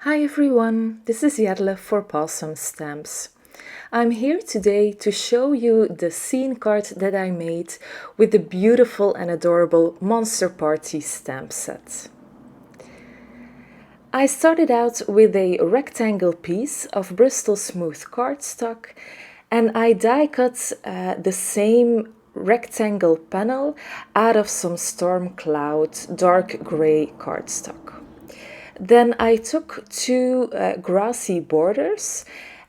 Hi everyone, this is Jarle for Pawsome Stamps. I'm here today to show you the scene card that I made with the beautiful and adorable Monster Party stamp set. I started out with a rectangle piece of Bristol Smooth cardstock and I die cut the same rectangle panel out of some Storm Cloud dark grey cardstock. Then I took two grassy borders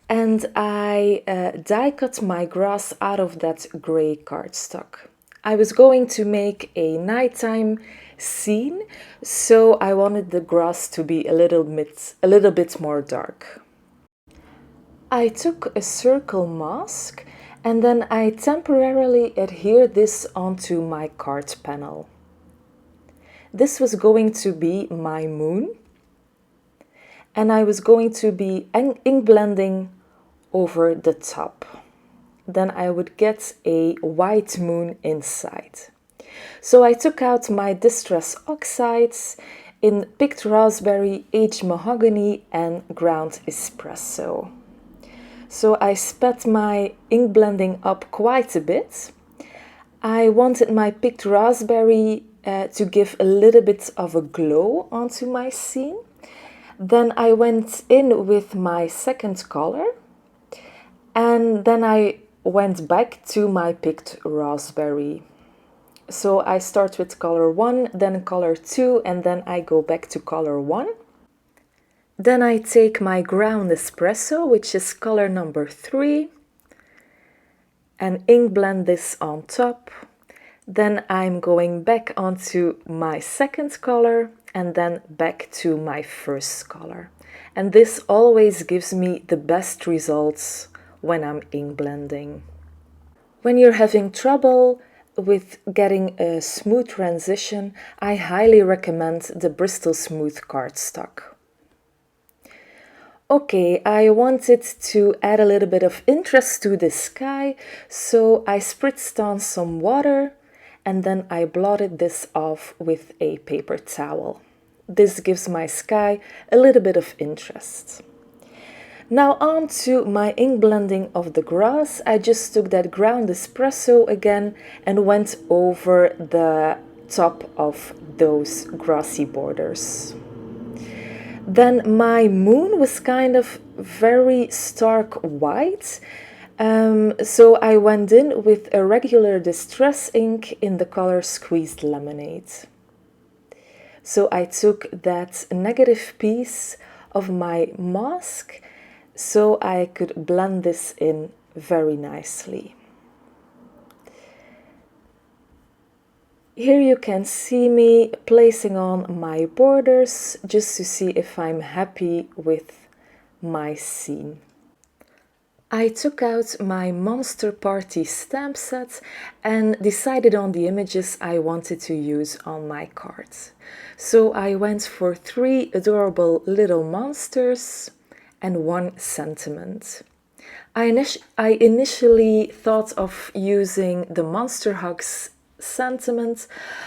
and I die cut my grass out of that grey cardstock. I was going to make a nighttime scene, so I wanted the grass to be a little bit more dark. I took a circle mask and then I temporarily adhered this onto my card panel. This was going to be my moon, and I was going to be ink blending over the top. Then I would get a white moon inside. So I took out my Distress Oxides in picked raspberry, aged mahogany and ground espresso. So I sped my ink blending up quite a bit. I wanted my picked raspberry to give a little bit of a glow onto my scene. Then I went in with my second color and then I went back to my picked raspberry. So I start with color 1, then color 2 and then I go back to color 1. Then I take my ground espresso, which is color number 3, and ink blend this on top. Then I'm going back onto my second color and then back to my first color. And this always gives me the best results when I'm ink blending. When you're having trouble with getting a smooth transition, I highly recommend the Bristol Smooth cardstock. Okay, I wanted to add a little bit of interest to the sky, so I spritzed on some water and then I blotted this off with a paper towel. This gives my sky a little bit of interest. Now on to my ink blending of the grass. I just took that ground espresso again and went over the top of those grassy borders. Then my moon was kind of very stark white. So I went in with a regular distress ink in the color Squeezed Lemonade. So I took that negative piece of my mask so I could blend this in very nicely. Here you can see me placing on my borders just to see if I'm happy with my scene. I took out my Monster Party stamp set and decided on the images I wanted to use on my cards. So I went for 3 adorable little monsters and 1 sentiment. I initially thought of using the Monster Hugs sentiment,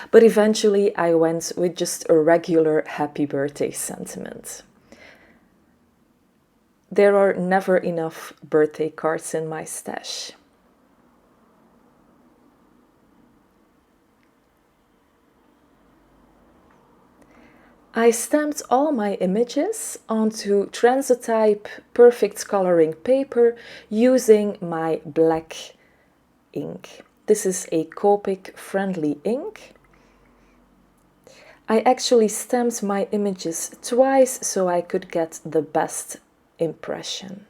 but eventually I went with just a regular happy birthday sentiment. There are never enough birthday cards in my stash. I stamped all my images onto Transotype perfect coloring paper using my black ink. This is a Copic friendly ink. I actually stamped my images twice so I could get the best impression.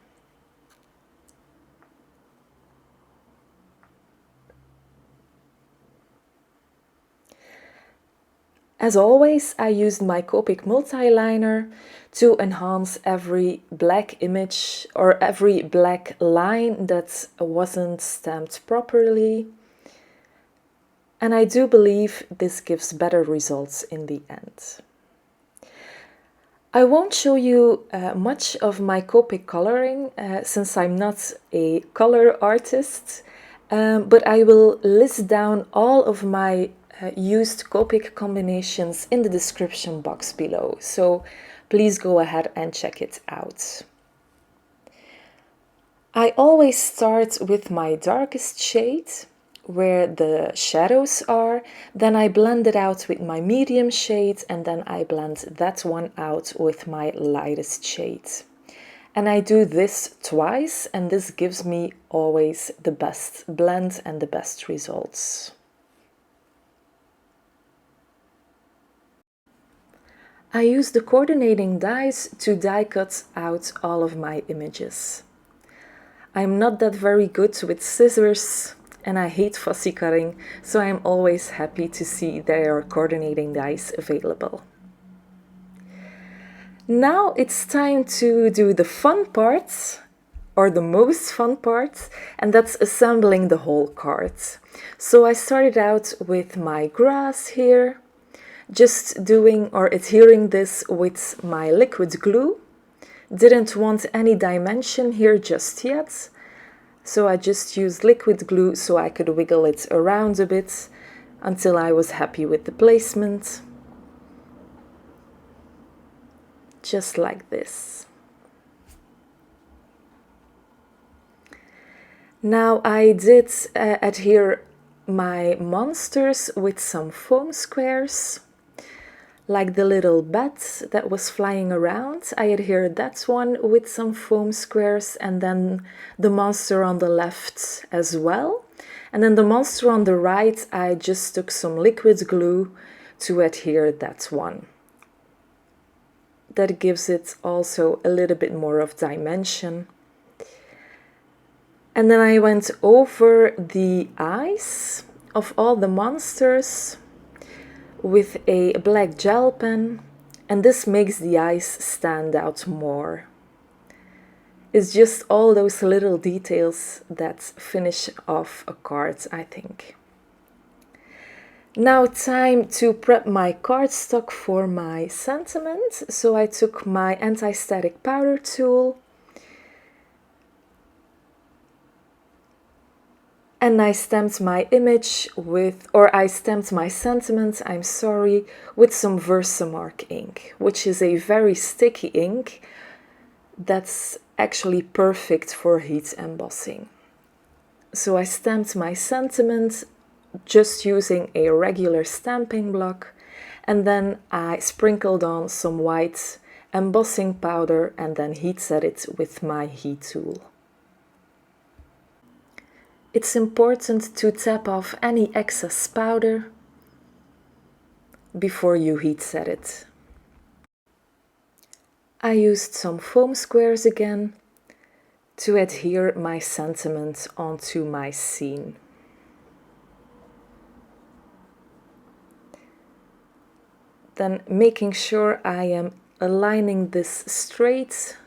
As always, I used my Copic multi-liner to enhance every black image or every black line that wasn't stamped properly. And I do believe this gives better results in the end. I won't show you much of my Copic coloring since I'm not a color artist, but I will list down all of my used Copic combinations in the description box below. So please go ahead and check it out. I always start with my darkest shade, where the shadows are, then I blend it out with my medium shade, and then I blend that one out with my lightest shade. And I do this twice, and this gives me always the best blend and the best results. I use the coordinating dies to die cut out all of my images. I'm not that very good with scissors and I hate fussy cutting, so I'm always happy to see there are coordinating dies available. Now it's time to do the fun part, or the most fun part, and that's assembling the whole card. So I started out with my grass here, just doing or adhering this with my liquid glue. Didn't want any dimension here just yet, so I just used liquid glue so I could wiggle it around a bit until I was happy with the placement. Just like this. Now I did adhere my monsters with some foam squares, like the little bat that was flying around. I adhered that one with some foam squares, and then the monster on the left as well. And then the monster on the right, I just took some liquid glue to adhere that one. That gives it also a little bit more of dimension. And then I went over the eyes of all the monsters with a black gel pen, and this makes the eyes stand out more. It's just all those little details that finish off a card, I think. Now time to prep my cardstock for my sentiment. So I took my anti-static powder tool and I stamped my image with, or I stamped my sentiment, I'm sorry, with some Versamark ink, which is a very sticky ink that's actually perfect for heat embossing. So I stamped my sentiment just using a regular stamping block, and then I sprinkled on some white embossing powder and then heat set it with my heat tool. It's important to tap off any excess powder before you heat set it. I used some foam squares again to adhere my sentiment onto my scene. Then making sure I am aligning this straight.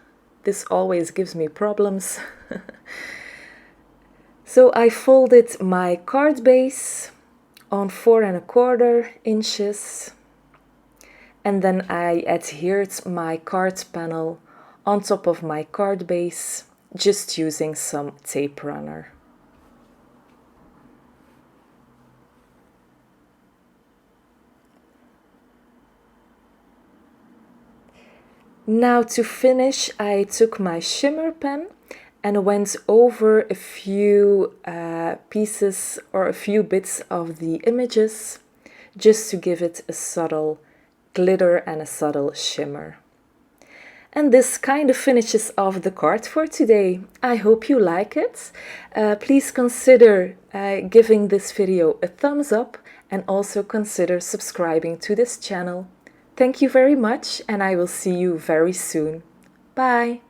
This always gives me problems. So I folded my card base on 4¼ inches, and then I adhered my card panel on top of my card base, just using some tape runner. Now to finish, I took my shimmer pen and went over a few pieces or a few bits of the images, just to give it a subtle glitter and a subtle shimmer. And this kind of finishes off the card for today. I hope you like it. Please consider giving this video a thumbs up and also consider subscribing to this channel. Thank you very much, and I will see you very soon. Bye!